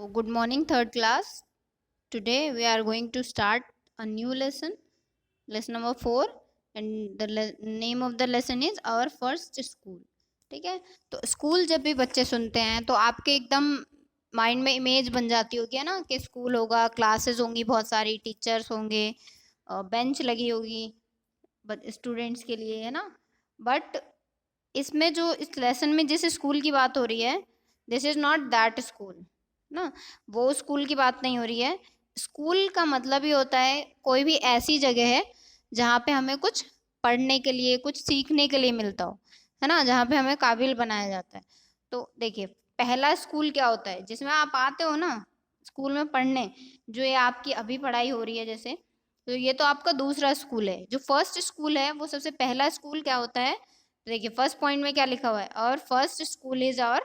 good morning, third class. Today we are going to start a new lesson, lesson number 4, and the name of the lesson is Our First School. ठीक है, तो school जब भी बच्चे सुनते हैं तो आपके एकदम माइंड में इमेज बन जाती होगी है ना, कि स्कूल होगा, क्लासेस होंगी, बहुत सारी टीचर्स होंगे, बेंच लगी होगी स्टूडेंट्स के लिए, है ना। बट इसमें जो इस लेसन में जिस स्कूल की बात हो रही है, this is not that school ना, वो स्कूल की बात नहीं हो रही है। स्कूल का मतलब ही होता है कोई भी ऐसी जगह है जहाँ पे हमें कुछ पढ़ने के लिए, कुछ सीखने के लिए मिलता हो, है ना, जहाँ पे हमें काबिल बनाया जाता है। तो देखिए, पहला स्कूल क्या होता है जिसमें आप आते हो ना स्कूल में पढ़ने, जो ये आपकी अभी पढ़ाई हो रही है जैसे, तो ये तो आपका दूसरा स्कूल है। जो फर्स्ट स्कूल है वो सबसे पहला स्कूल क्या होता है, देखिए फर्स्ट पॉइंट में क्या लिखा हुआ है, और first school is our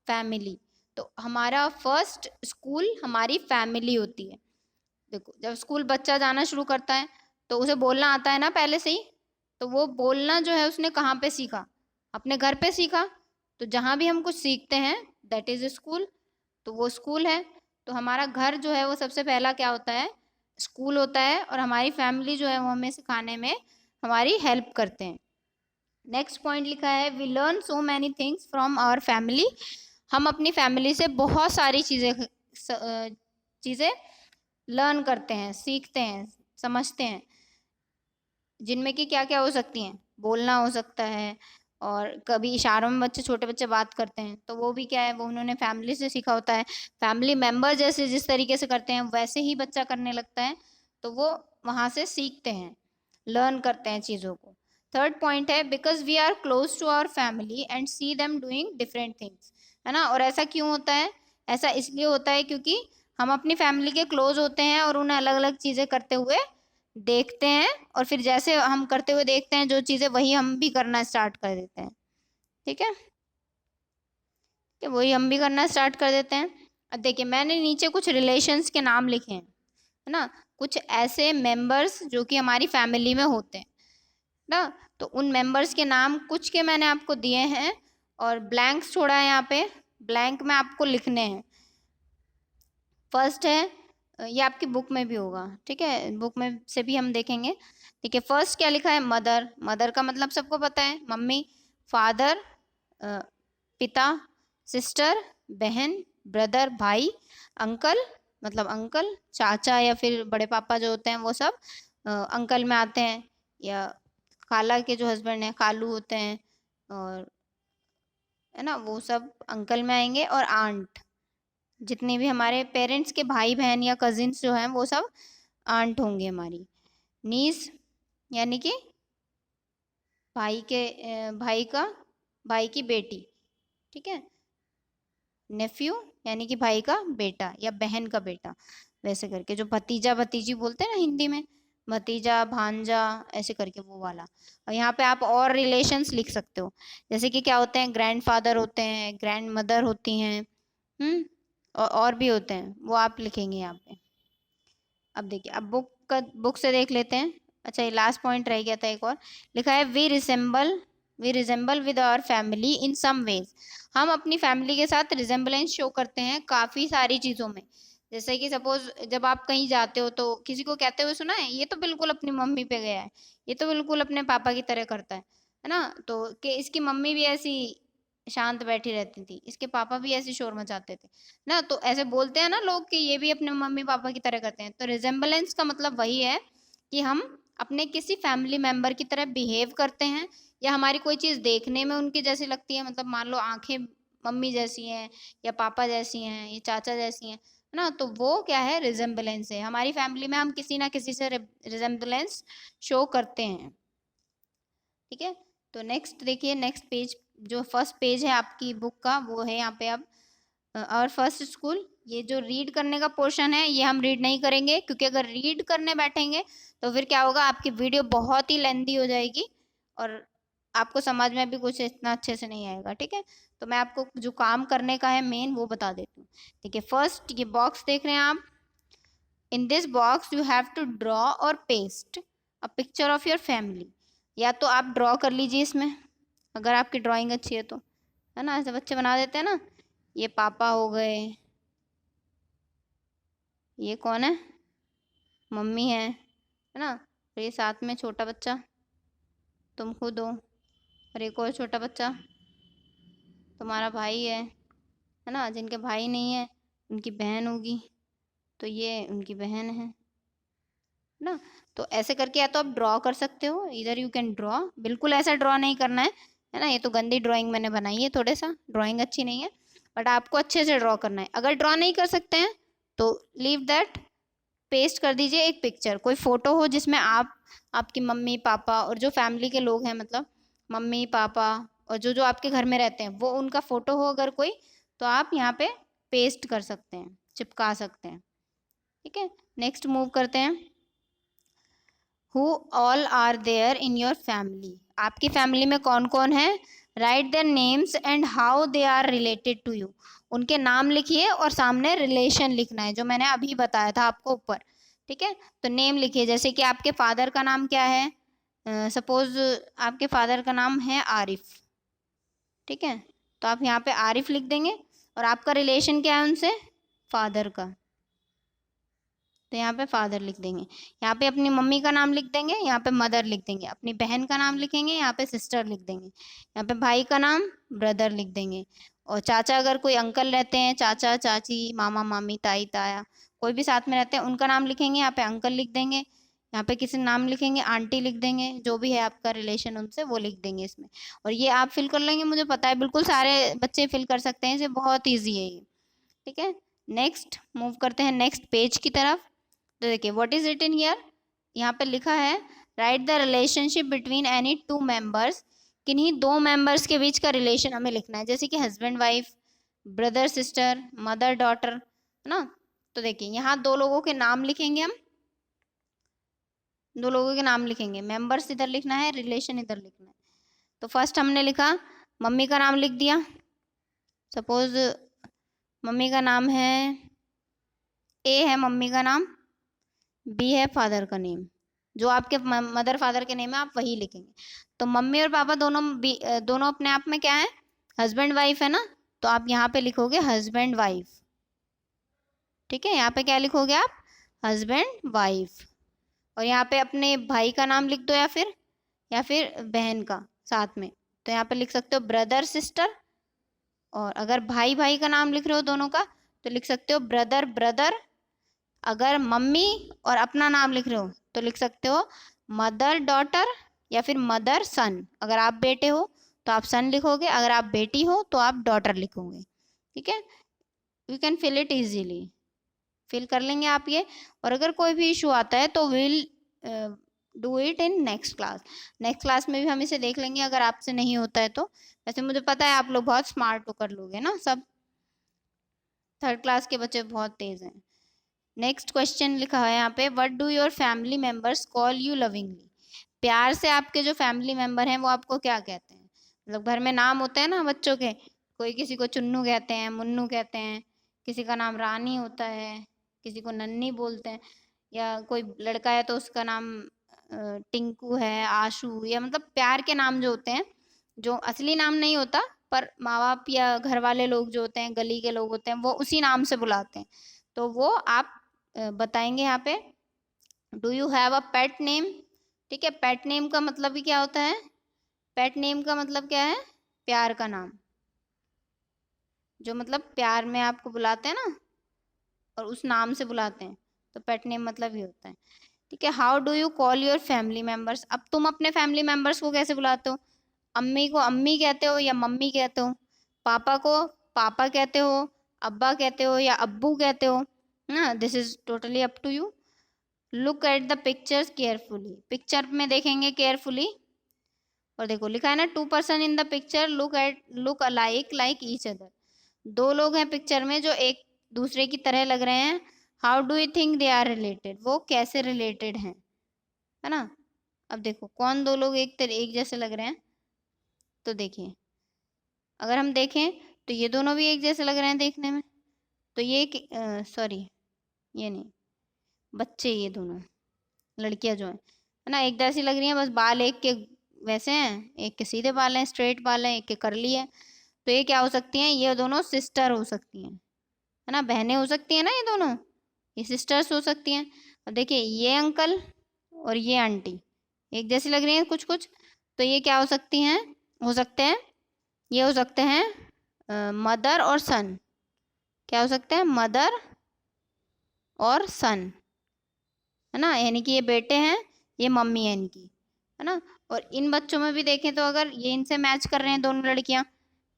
family. तो हमारा फर्स्ट स्कूल हमारी फैमिली होती है। देखो, जब स्कूल बच्चा जाना शुरू करता है तो उसे बोलना आता है ना पहले से ही, तो वो बोलना जो है उसने कहाँ पे सीखा, अपने घर पे सीखा। तो जहाँ भी हम कुछ सीखते हैं दैट इज स्कूल, तो वो स्कूल है। तो हमारा घर जो है वो सबसे पहला क्या होता है, स्कूल होता है, और हमारी फैमिली जो है वो हमें सिखाने में हमारी हेल्प करते हैं। नेक्स्ट पॉइंट लिखा है, we learn so many things from our family. हम अपनी फैमिली से बहुत सारी चीज़ें लर्न करते हैं, सीखते हैं, समझते हैं, जिनमें कि क्या क्या हो सकती हैं, बोलना हो सकता है, और कभी इशारों में बच्चे, छोटे बच्चे बात करते हैं तो वो भी क्या है, वो उन्होंने फैमिली से सीखा होता है। फैमिली मेम्बर जैसे जिस तरीके से करते हैं वैसे ही बच्चा करने लगता है, तो वो वहाँ से सीखते हैं, लर्न करते हैं चीज़ों को। थर्ड पॉइंट है, because we are close to our family and see them doing different things, है ना। और ऐसा क्यों होता है, ऐसा इसलिए होता है क्योंकि हम अपनी फैमिली के क्लोज होते हैं और उन्हें अलग अलग चीज़ें करते हुए देखते हैं, और फिर जैसे हम करते हुए देखते हैं जो चीज़ें, वही हम भी करना स्टार्ट कर देते हैं। ठीक है, कि वही हम भी करना स्टार्ट कर देते हैं। अब देखिए, मैंने नीचे कुछ रिलेशंस के नाम लिखे हैं, है ना, कुछ ऐसे मेंबर्स जो कि हमारी फैमिली में होते हैं ना। तो उन मेंबर्स के नाम कुछ के मैंने आपको दिए हैं, और ब्लैंक्स छोड़ा है यहाँ पे, ब्लैंक में आपको लिखने हैं। फर्स्ट है, ये आपकी बुक में भी होगा, ठीक है, बुक में से भी हम देखेंगे। ठीक है, फर्स्ट क्या लिखा है, मदर। मदर का मतलब सबको पता है, मम्मी। फादर, पिता। सिस्टर, बहन। ब्रदर, भाई। अंकल, मतलब अंकल, चाचा या फिर बड़े पापा जो होते हैं वो सब अंकल में आते हैं, या खाला के जो हस्बैंड हैं खालू होते हैं, और है ना, वो सब अंकल में आएंगे। और आंट, जितने भी हमारे पेरेंट्स के भाई बहन या कजिन्स जो हैं वो सब आंट होंगे हमारी। नीस, यानी कि भाई की बेटी, ठीक है। नेफ्यू, यानी कि भाई का बेटा या बहन का बेटा, वैसे करके, जो भतीजा भतीजी बोलते हैं ना हिंदी में, भतीजा भांजा, ऐसे करके वो वाला। और यहाँ पे आप और रिलेशंस लिख सकते हो, जैसे कि क्या होते हैं, ग्रैंडफादर होते हैं, ग्रैंड मदर होती हैं, और भी होते हैं, वो आप लिखेंगे यहाँ पे। अब देखिए, अब बुक से देख लेते हैं। अच्छा, ये लास्ट पॉइंट रह गया था, एक और लिखा है, we resemble with our family in some ways. हम अपनी फैमिली के साथ रिजेंबलेंस शो करते हैं काफ़ी सारी चीज़ों में। जैसे कि सपोज जब आप कहीं जाते हो तो किसी को कहते हुए सुना है, ये तो बिल्कुल अपनी मम्मी पे गया है, ये तो बिल्कुल अपने पापा की तरह करता है ना। तो कि इसकी मम्मी भी ऐसी शांत बैठी रहती थी, इसके पापा भी ऐसे शोर मचाते थे ना, तो ऐसे बोलते हैं ना लोग कि ये भी अपने मम्मी पापा की तरह करते हैं। तो रिजेम्बलेंस का मतलब वही है कि हम अपने किसी फैमिली मेंबर की तरह बिहेव करते हैं, या हमारी कोई चीज़ देखने में उनकी जैसी लगती है, मतलब मान लो आंखें मम्मी जैसी हैं, या पापा जैसी हैं, या चाचा जैसी हैं, है ना, तो वो क्या है, रिजेम्बलेंस है। हमारी फैमिली में हम किसी ना किसी से रिजेम्बलेंस शो करते हैं। ठीक है, तो नेक्स्ट देखिए, नेक्स्ट पेज, जो फर्स्ट पेज है आपकी बुक का, वो है यहाँ पे। अब और फर्स्ट स्कूल, ये जो रीड करने का पोर्शन है ये हम रीड नहीं करेंगे, क्योंकि अगर रीड करने बैठेंगे तो फिर क्या होगा, आपकी वीडियो बहुत ही लेंदी हो जाएगी, और आपको समझ में भी कुछ इतना अच्छे से नहीं आएगा। ठीक है, तो मैं आपको जो काम करने का है मेन वो बता देती हूँ। ठीक है, फर्स्ट ये बॉक्स देख रहे हैं आप, in this box you have to draw और paste a picture of your family. या तो आप ड्रॉ कर लीजिए इसमें, अगर आपकी ड्राइंग अच्छी है तो, है ना, ऐसे बच्चे बना देते हैं ना, ये पापा हो गए, ये कौन है? मम्मी है ना। और ये साथ में छोटा बच्चा तुम खुद हो, और एक और छोटा बच्चा तुम्हारा भाई है ना। जिनके भाई नहीं है उनकी बहन होगी, तो ये उनकी बहन है ना। तो ऐसे करके या तो आप ड्रॉ कर सकते हो, इधर यू कैन ड्रॉ। बिल्कुल ऐसा ड्रॉ नहीं करना है ना। ये तो गंदी ड्राइंग मैंने बनाई है, थोड़ा सा ड्राइंग अच्छी नहीं है, बट आपको अच्छे से ड्रॉ करना है। अगर ड्रॉ नहीं कर सकते हैं तो लीव दैट, पेस्ट कर दीजिए एक पिक्चर, कोई फोटो हो जिसमें आप, आपकी मम्मी पापा और जो फैमिली के लोग हैं, मतलब मम्मी पापा और जो जो आपके घर में रहते हैं, वो उनका फोटो हो अगर कोई, तो आप यहाँ पे पेस्ट कर सकते हैं, चिपका सकते हैं। ठीक है, नेक्स्ट मूव करते हैं। Who all are there in your family, आपकी फैमिली में कौन कौन है। Write their names and how they are related to you, उनके नाम लिखिए और सामने रिलेशन लिखना है, जो मैंने अभी बताया था आपको ऊपर। ठीक है, तो नेम लिखिए, जैसे कि आपके फादर का नाम क्या है। सपोज आपके फादर का नाम है आरिफ। ठीक है, तो आप यहाँ पे आरिफ लिख देंगे, और आपका रिलेशन क्या है उनसे, फादर का, तो यहाँ पे फादर लिख देंगे। यहाँ पे अपनी मम्मी का नाम लिख देंगे, यहाँ पे मदर लिख देंगे। अपनी बहन का नाम लिखेंगे, यहाँ पे सिस्टर लिख देंगे। यहाँ पे भाई का नाम ब्रदर लिख देंगे। और चाचा, अगर कोई अंकल रहते हैं, चाचा चाची मामा मामी ताई ताया, कोई भी साथ में रहते हैं, उनका नाम लिखेंगे, यहाँ पे अंकल लिख देंगे। यहाँ पे किसी नाम लिखेंगे, आंटी लिख देंगे, जो भी है आपका रिलेशन उनसे वो लिख देंगे इसमें। और ये आप फिल कर लेंगे, मुझे पता है बिल्कुल सारे बच्चे फिल कर सकते हैं, इसे बहुत ईजी है ये। ठीक है, नेक्स्ट मूव करते हैं नेक्स्ट पेज की तरफ। तो देखिए व्हाट इज रिटन हियर, यहाँ पे लिखा है right the relationship between any two members, किन्हीं दो मेंबर्स के बीच का रिलेशन हमें लिखना है, जैसे कि husband wife, brother sister, mother daughter, है ना। तो देखिए यहाँ दो लोगों के नाम लिखेंगे हम, दो लोगों के नाम लिखेंगे, मेंबर्स इधर लिखना है, रिलेशन इधर लिखना है। तो फर्स्ट हमने लिखा, मम्मी का नाम लिख दिया। सपोज मम्मी का नाम है ए, है मम्मी का नाम, बी है फादर का नेम, जो आपके मदर फादर के नेम है आप वही लिखेंगे। तो मम्मी और पापा दोनों दोनों अपने आप में क्या है, हस्बैंड वाइफ है ना, तो आप यहाँ पे लिखोगे हस्बैंड वाइफ। ठीक है, यहाँ पे क्या लिखोगे आप, हस्बैंड वाइफ। और यहाँ पे अपने भाई का नाम लिख दो, या फिर बहन का साथ में, तो यहाँ पे लिख सकते हो ब्रदर सिस्टर। और अगर भाई भाई का नाम लिख रहे हो दोनों का, तो लिख सकते हो ब्रदर ब्रदर। अगर मम्मी और अपना नाम लिख रहे हो तो लिख सकते हो मदर डॉटर, या फिर मदर सन। अगर आप बेटे हो तो आप सन लिखोगे, अगर आप बेटी हो तो आप डॉटर लिखोगे। ठीक है, you can fill it easily, fill कर लेंगे आप ये। और अगर कोई भी इशू आता है तो will do it in next class, next class में भी हम इसे देख लेंगे अगर आपसे नहीं होता है तो। वैसे मुझे पता है आप लोग बहुत स्मार्ट होकर लोगे ना, सब थर्ड क्लास के बच्चे बहुत तेज हैं। नेक्स्ट क्वेश्चन लिखा है यहाँ पे, what do your family members call you lovingly, प्यार से आपके जो फैमिली मेंबर हैं वो आपको क्या कहते हैं। मतलब घर में नाम होते हैं ना बच्चों के, कोई किसी को चुन्नू कहते हैं, मुन्नू कहते हैं, किसी का नाम रानी होता है, किसी को नन्नी बोलते हैं, या कोई लड़का है तो उसका नाम टिंकू है, आशू, या मतलब प्यार के नाम जो होते हैं, जो असली नाम नहीं होता, पर माँ बाप या घर वाले लोग जो होते हैं, गली के लोग होते हैं, वो उसी नाम से बुलाते हैं। तो वो आप बताएंगे यहाँ पे। Do you have a pet name. ठीक है, पेट नेम का मतलब भी क्या होता है, पेट नेम का मतलब क्या है, प्यार का नाम, जो मतलब प्यार में आपको बुलाते हैं ना और उस नाम से बुलाते हैं, तो पेट नेम मतलब ये होता है। ठीक है, how do you call your family members, अब तुम अपने फैमिली मेंबर्स को कैसे बुलाते हो। अम्मी को अम्मी कहते हो या मम्मी कहते हो, पापा को पापा कहते हो, अब्बा कहते हो या अब्बू कहते हो ना, this is totally up to you. Look at the pictures carefully, picture में देखेंगे केयरफुली। और देखो लिखा है ना, 2 person in the picture look alike like each other, दो लोग हैं पिक्चर में जो एक दूसरे की तरह लग रहे हैं। How do you think they are related, वो कैसे रिलेटेड हैं, है ना। अब देखो कौन दो लोग एक जैसे लग रहे हैं, तो देखिए अगर हम देखें तो ये दोनों भी एक जैसे लग रहे हैं देखने में, तो ये सॉरी ये नहीं, बच्चे ये दोनों लड़कियां जो है ना, एक जैसी लग रही हैं, बस बाल एक के वैसे हैं, एक के सीधे बाल हैं, स्ट्रेट बाल हैं, एक के करली है। तो ये क्या हो सकती हैं, ये दोनों सिस्टर हो सकती हैं, है ना, बहनें हो सकती हैं ना ये दोनों, ये सिस्टर्स हो सकती हैं। अब देखिए ये अंकल और ये आंटी एक जैसी लग रही हैं कुछ कुछ, तो ये क्या हो सकती हैं, हो सकते हैं, ये हो सकते हैं मदर और सन। क्या हो सकते हैं, मदर और सन, है ना, यानी कि ये बेटे हैं, ये मम्मी है इनकी, है ना। और इन बच्चों में भी देखें तो अगर ये इनसे मैच कर रहे हैं दोनों लड़कियां,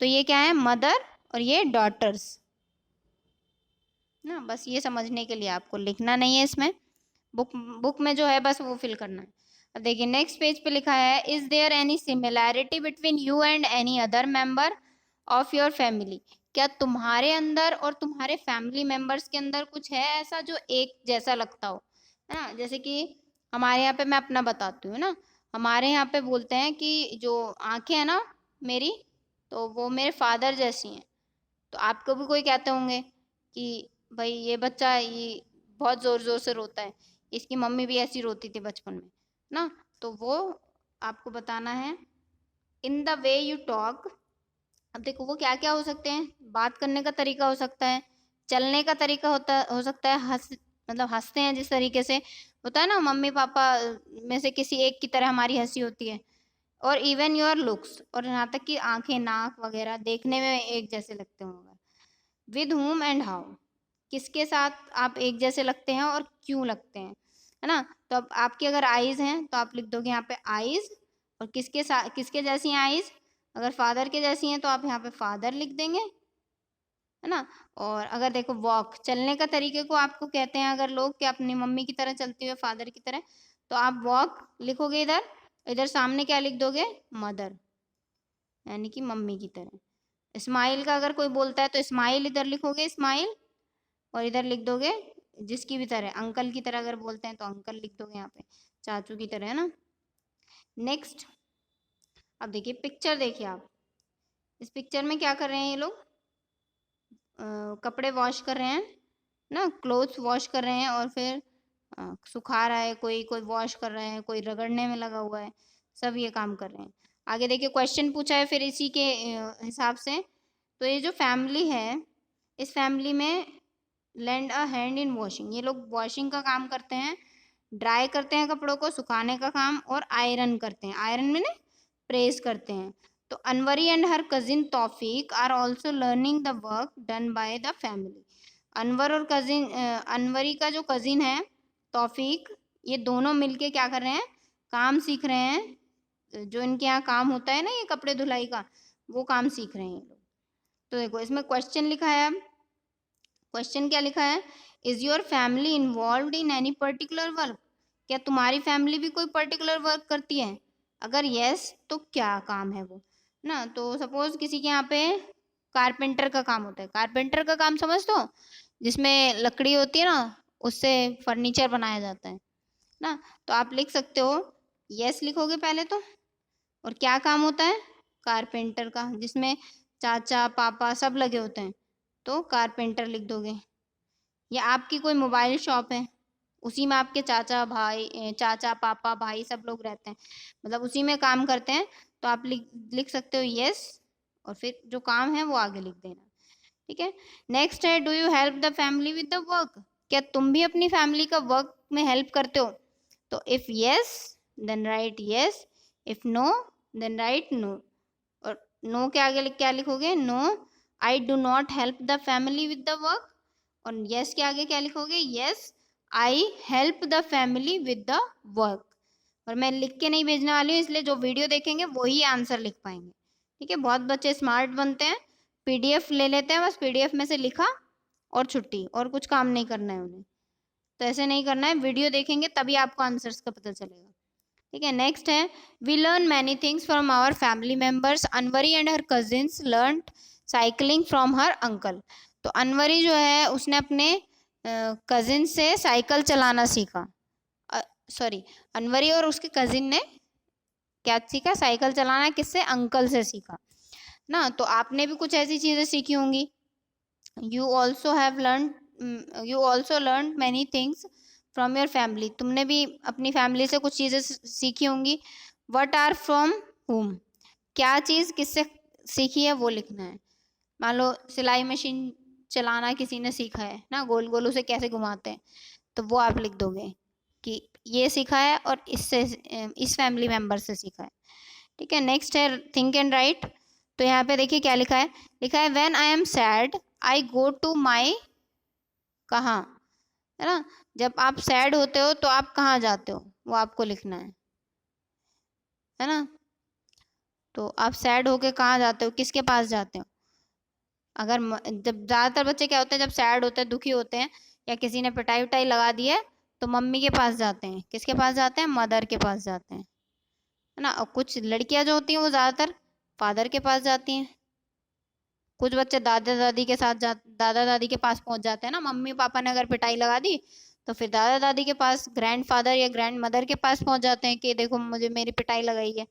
तो ये क्या है, मदर और ये डॉटर्स ना। बस ये समझने के लिए आपको लिखना नहीं है इसमें, बुक बुक में जो है बस वो फिल करना है। अब देखिए नेक्स्ट पेज पे लिखा है, is there any similarity between you and any other member of your family. क्या तुम्हारे अंदर और तुम्हारे फैमिली मेंबर्स के अंदर कुछ है ऐसा जो एक जैसा लगता हो, है ना। जैसे कि हमारे यहाँ पे, मैं अपना बताती हूँ ना, हमारे यहाँ पे बोलते हैं कि जो आंखें हैं ना मेरी, तो वो मेरे फादर जैसी हैं। तो आपको भी कोई कहते होंगे कि भाई ये बच्चा ये बहुत जोर जोर से रोता है, इसकी मम्मी भी ऐसी रोती थी बचपन में ना। तो वो आपको बताना है, in the way you talk. अब देखो वो क्या क्या हो सकते हैं, बात करने का तरीका हो सकता है, चलने का तरीका हो सकता है, मतलब हंसते हैं जिस तरीके से होता है ना, मम्मी पापा में से किसी एक की तरह हमारी हंसी होती है। और इवन योर लुक्स, और यहाँ तक कि आंखें नाक वगैरह देखने में एक जैसे लगते होंगे। विद whom एंड हाउ, किसके साथ आप एक जैसे लगते हैं और क्यों लगते हैं, है ना। तो अब आपकी अगर आईज हैं तो आप लिख दोगे यहाँ पे आईज, और किसके साथ, किसके जैसी हैं आईज, अगर फादर के जैसी हैं तो आप यहाँ पे फादर लिख देंगे, है ना। और अगर देखो वॉक, चलने का तरीके को आपको कहते हैं अगर लोग कि अपनी मम्मी की तरह चलते हुए फादर की तरह, तो आप वॉक लिखोगे इधर, इधर सामने क्या लिख दोगे, मदर, यानी कि मम्मी की तरह। स्माइल का अगर कोई बोलता है तो स्माइल इधर लिखोगे स्माइल, और इधर लिख दोगे जिसकी भी तरह, अंकल की तरह अगर बोलते हैं तो अंकल लिख दोगे यहाँ पे, चाचू की तरह, है ना। नेक्स्ट, अब देखिए पिक्चर देखिए आप, इस पिक्चर में क्या कर रहे हैं ये लोग, कपड़े वॉश कर रहे हैं ना, क्लोथ्स वॉश कर रहे हैं, और फिर सुखा रहा है कोई, कोई वॉश कर रहा है, कोई रगड़ने में लगा हुआ है, सब ये काम कर रहे हैं। आगे देखिए क्वेश्चन पूछा है फिर इसी के हिसाब से, तो ये जो फैमिली है, इस फैमिली में lend a hand in washing, ये लोग वॉशिंग का काम करते हैं, ड्राई करते हैं कपड़ों को, सुखाने का काम, और आयरन करते हैं, आयरन में ना प्रेस करते हैं। तो Anwari and her cousin Taufiq are also learning the work done by the family. Anwar और कजिन, अनवरी का जो कजिन है तौफीक, ये दोनों मिलके क्या कर रहे हैं, काम सीख रहे हैं, जो इनके यहाँ काम होता है ना ये कपड़े धुलाई का, वो काम सीख रहे हैं ये लोग। तो देखो इसमें क्वेश्चन लिखा है, क्वेश्चन क्या लिखा है, is your family involve in any particular work. क्या तुम्हारी फैमिली भी कोई पर्टिकुलर वर्क करती है, अगर यस तो क्या काम है वो ना। तो सपोज किसी के यहाँ पे कारपेंटर का काम होता है, कारपेंटर का काम समझ दो, जिसमें लकड़ी होती है ना, उससे फर्नीचर बनाया जाता है ना। तो आप लिख सकते हो, यस लिखोगे पहले तो, और क्या काम होता है, कारपेंटर का, जिसमें चाचा पापा सब लगे होते हैं, तो कारपेंटर लिख दोगे। या आपकी कोई मोबाइल शॉप है, उसी में आपके चाचा भाई, चाचा पापा भाई सब लोग रहते हैं, मतलब उसी में काम करते हैं, तो आप लिख सकते हो यस, और फिर जो काम है वो आगे लिख देना, ठीक है। नेक्स्ट है, do you help the family with the work. क्या तुम भी अपनी फैमिली का वर्क में हेल्प करते हो, तो if yes then write yes, if no then write no. और नो के आगे क्या लिखोगे, no I do not help the family with the work. और यस के आगे क्या लिखोगे, yes I help the family with the work. और मैं लिख के नहीं भेजने वाली हूँ, इसलिए जो वीडियो देखेंगे वही आंसर लिख पाएंगे, ठीक है। बहुत बच्चे स्मार्ट बनते हैं, पीडीएफ ले लेते हैं, बस पीडीएफ में से लिखा और छुट्टी, और कुछ काम नहीं करना है उन्हें। तो ऐसे नहीं करना है, वीडियो देखेंगे तभी आपको आंसर्स का पता चलेगा, ठीक है। नेक्स्ट है, we learn many things from our family members. Anwari and her cousins learn cycling from her uncle. तो अनवरी जो है उसने अपने कजिन से साइकिल चलाना सीखा, सॉरी अनवरी और उसके कजिन ने क्या सीखा, साइकिल चलाना, किससे, अंकल से सीखा ना। तो आपने भी कुछ ऐसी चीज़ें सीखी होंगी, you also have learn, you also learn many things from your family. तुमने भी अपनी फैमिली से कुछ चीज़ें सीखी होंगी। वट आर फ्रॉम हुम, क्या चीज़ किससे सीखी है वो लिखना है। मान लो सिलाई मशीन चलाना किसी ने सीखा है ना, गोल गोल उसे कैसे घुमाते हैं, तो वो आप लिख दोगे कि ये सीखा है और इससे इस फैमिली मेंबर से सीखा है। ठीक है, नेक्स्ट है थिंक एंड राइट। तो यहाँ पे देखिए क्या लिखा है, लिखा है when I am sad I go to my, कहाँ, है ना, जब आप सैड होते हो तो आप कहाँ जाते हो, वो आपको लिखना है ना। तो आप सैड होके कहाँ जाते हो, किसके पास जाते हो। अगर जब ज़्यादातर बच्चे क्या होते हैं, जब सैड होते हैं, दुखी होते हैं, या किसी ने पिटाई उटाई लगा दी है, तो मम्मी के पास जाते हैं, किसके पास जाते हैं, मदर के पास जाते हैं, है ना। और कुछ लड़कियां जो होती हैं वो ज़्यादातर फादर के पास जाती हैं। कुछ बच्चे दादा दादी के साथ दादा दादी के पास पहुंच जाते हैं ना, मम्मी पापा ने अगर पिटाई लगा दी तो फिर दादा दादी के पास, ग्रैंड फादर या ग्रैंड मदर के पास पहुंच जाते हैं कि देखो मुझे मेरी पिटाई लगाई है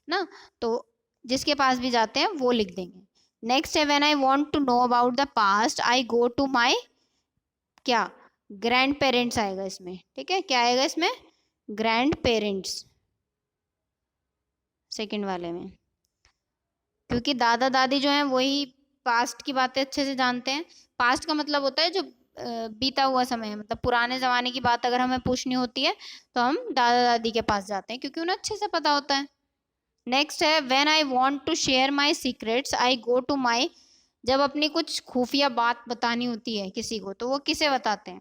ना। तो जिसके पास भी जाते हैं वो लिख देंगे। नेक्स्ट है when I want to know about the past I go to my, क्या, ग्रैंड पेरेंट्स आएगा इसमें। ठीक है, क्या आएगा इसमें, ग्रैंड पेरेंट्स, सेकंड वाले में, क्योंकि दादा दादी जो हैं वही पास्ट की बातें अच्छे से जानते हैं। पास्ट का मतलब होता है जो बीता हुआ समय है, मतलब पुराने जमाने की बात अगर हमें पूछनी होती है तो हम दादा दादी के पास जाते हैं, क्योंकि उन्हें अच्छे से पता होता है। नेक्स्ट है when I want to share my secrets I go to my, जब अपनी कुछ खुफिया बात बतानी होती है किसी को तो वो किसे बताते हैं,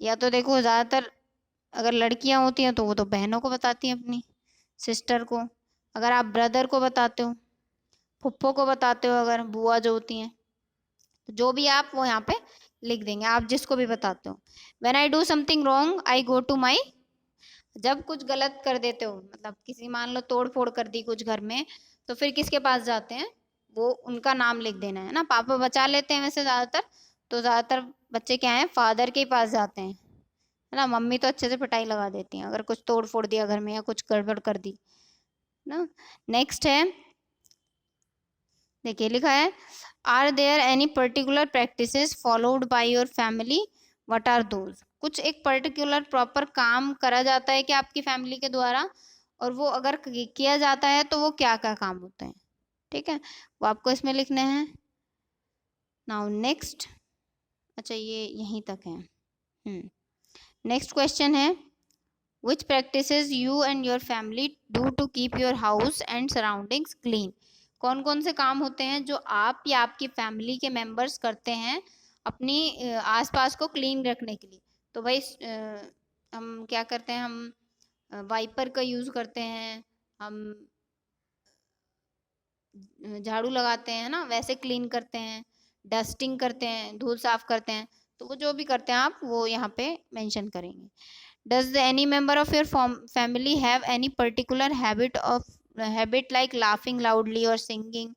या तो देखो ज़्यादातर अगर लड़कियां होती हैं तो वो तो बहनों को बताती हैं, अपनी सिस्टर को। अगर आप ब्रदर को बताते हो, फुप्पो को बताते हो, अगर बुआ जो होती हैं, तो जो भी आप वो यहाँ पे लिख देंगे, आप जिसको भी बताते हो। When I do something wrong I go to my, जब कुछ गलत कर देते हो, मतलब किसी मान लो तोड़ फोड़ कर दी कुछ घर में, तो फिर किसके पास जाते हैं, वो उनका नाम लिख देना है ना। पापा बचा लेते हैं वैसे ज़्यादातर, तो ज़्यादातर बच्चे क्या हैं, फादर के ही पास जाते हैं, है ना। मम्मी तो अच्छे से पिटाई लगा देती हैं अगर कुछ तोड़ फोड़ दिया घर में या कुछ गड़बड़ कर दी ना। नेक्स्ट है, देखिए लिखा है are there any particular practices followed by your family, what are those. कुछ एक पर्टिकुलर प्रॉपर काम करा जाता है कि आपकी फैमिली के द्वारा, और वो अगर किया जाता है तो वो क्या क्या काम होते हैं। ठीक है, वो आपको इसमें लिखने हैं। नाउ नेक्स्ट, अच्छा ये यहीं तक है। नेक्स्ट क्वेश्चन है which practices you and your family do to keep your house and surroundings clean. कौन कौन से काम होते हैं जो आप या आपकी फैमिली के मेंबर्स करते हैं अपनी आसपास को क्लीन रखने के लिए। तो भाई हम क्या करते हैं, हम वाइपर का यूज़ करते हैं, हम झाड़ू लगाते हैं ना, वैसे क्लीन करते हैं, डस्टिंग करते हैं, धूल साफ करते हैं। तो वो जो भी करते हैं आप वो यहाँ पे मेंशन करेंगे। Does any member of your family have any particular habit like laughing loudly और singing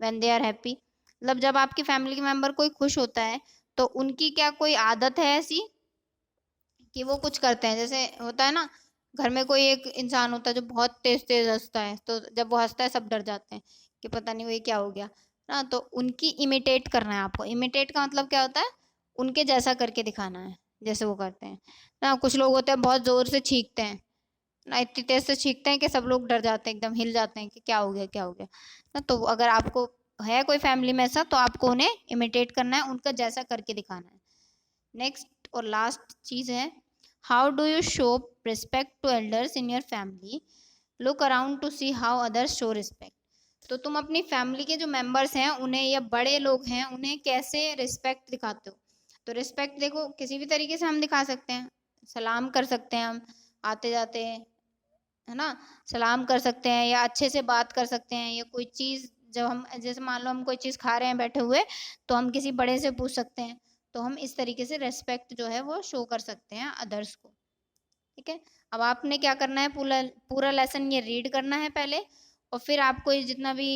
when they are happy. मतलब जब आपकी फैमिली के मेंबर कोई खुश होता है तो उनकी क्या कोई आदत है ऐसी कि वो कुछ करते हैं, जैसे होता है ना, घर में कोई एक इंसान होता है जो बहुत तेज तेज हंसता है, तो जब वो हंसता है सब डर जाते हैं कि पता नहीं वो ये क्या हो गया ना। तो उनकी इमिटेट करना है आपको। इमिटेट का मतलब क्या होता है, उनके जैसा करके दिखाना है जैसे वो करते हैं ना। कुछ लोग होते हैं बहुत जोर से छींकते हैं ना, इतनी तेज से छींकते हैं कि सब लोग डर जाते हैं, एकदम हिल जाते हैं कि क्या हो गया क्या हो गया ना। तो अगर आपको है कोई फैमिली में ऐसा तो आपको उन्हें इमिटेट करना है, उनका जैसा करके दिखाना है। नेक्स्ट और लास्ट चीज है how do you show respect to elders in your family, look around to see how others show respect. तो तुम अपनी फैमिली के जो मेंबर्स हैं उन्हें, या बड़े लोग हैं उन्हें कैसे रिस्पेक्ट दिखाते हो। तो रिस्पेक्ट देखो किसी भी तरीके से हम दिखा सकते हैं, सलाम कर सकते हैं हम आते जाते, है ना, सलाम कर सकते हैं, या अच्छे से बात कर सकते हैं, या कोई चीज़ जब हम, जैसे मान लो हम कोई चीज़ खा रहे हैं बैठे हुए तो हम किसी बड़े से पूछ सकते हैं। तो हम इस तरीके से रेस्पेक्ट जो है वो शो कर सकते हैं अदर्स को। ठीक है, अब आपने क्या करना है, पूरा पूरा लेसन ये रीड करना है पहले, और फिर आपको ये जितना भी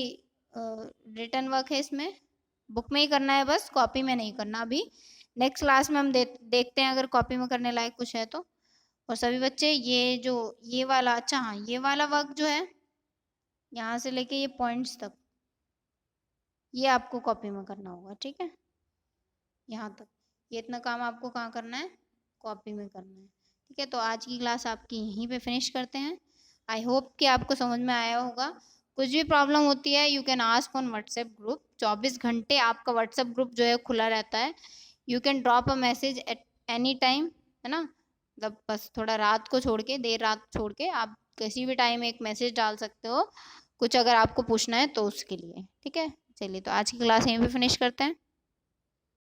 रिटर्न वर्क है इसमें बुक में ही करना है, बस कॉपी में नहीं करना अभी। नेक्स्ट क्लास में हम देखते हैं अगर कॉपी में करने लायक कुछ है तो। और सभी बच्चे ये जो ये वाला, अच्छा हाँ, ये वाला वर्क जो है यहाँ से लेके ये पॉइंट्स तक ये आपको कॉपी में करना होगा। ठीक है, यहाँ तक ये इतना काम आपको कहाँ करना है, कॉपी में करना है। ठीक है, तो आज की क्लास आपकी यहीं पे फिनिश करते हैं। आई होप कि आपको समझ में आया होगा। कुछ भी प्रॉब्लम होती है you can ask on WhatsApp group. 24 घंटे आपका व्हाट्सएप ग्रुप जो है खुला रहता है। You can drop a message at any time, है ना। मतलब बस थोड़ा रात को छोड़ के, देर रात छोड़ के आप किसी भी टाइम एक मैसेज डाल सकते हो कुछ अगर आपको पूछना है तो उसके लिए। ठीक है, चलिए तो आज की क्लास यहीं पे फिनिश करते हैं।